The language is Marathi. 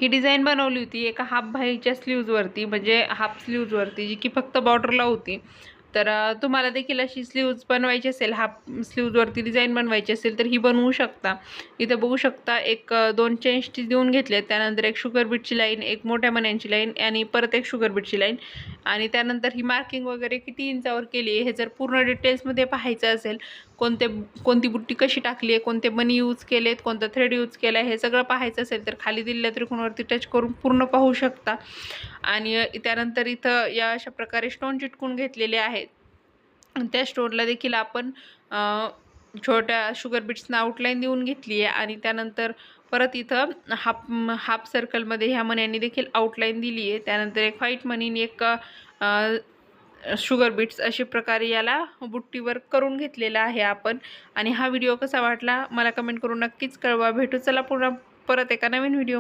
ही डिझाईन बनवली होती एका हाफ बाहीच्या स्लीव्जवरती, म्हणजे हाफ स्लीव्जवरती, जी की फक्त बॉर्डरला होती. तर तुम्हाला देखील अशी स्लीव्ज बनवायची असेल, हाफ स्लीव्जवरती डिझाईन बनवायची असेल तर ही बनवू शकता. इथं बघू शकता एक 2 चेन स्टिच देऊन घेतलेत. त्यानंतर एक शुगर बीटची लाईन, एक मोठ्या मण्यांची लाईन आणि परत एक शुगर बीटची लाईन. आणि त्यानंतर ही मार्किंग वगैरे किती इंचावर केली आहे हे जर पूर्ण डिटेल्समध्ये पाहायचं असेल, कोणती बुट्टी कशी टाकली आहे, कोणते मणी यूज केलेत, कोणता थ्रेड यूज केला आहे, हे सगळं पाहायचं असेल तर खाली दिलेल्या त्रिकोणावरती टच करून पूर्ण पाहू शकता. आणि त्यानंतर इथं या अशा प्रकारे स्टोन चिटकून घेतलेले आहेत. त्या स्टोनला देखील आपण छोट्या शुगर बीट्सना आउटलाईन देऊन घेतली आहे. आणि त्यानंतर परत इथं हाफ सर्कलमध्ये ह्या मण्यांनी देखील आउटलाईन दिली आहे. त्यानंतर एक व्हाईट मनी आणि एक शुगर बीट्स अशा प्रकारे याला बुट्टी वर्क करून घेतलेला आहे आपण. आणि हा व्हिडिओ कसा वाटला मला कमेंट करून नक्कीच कळवा. भेटू चला पुन्हा परत एका नवीन व्हिडिओ.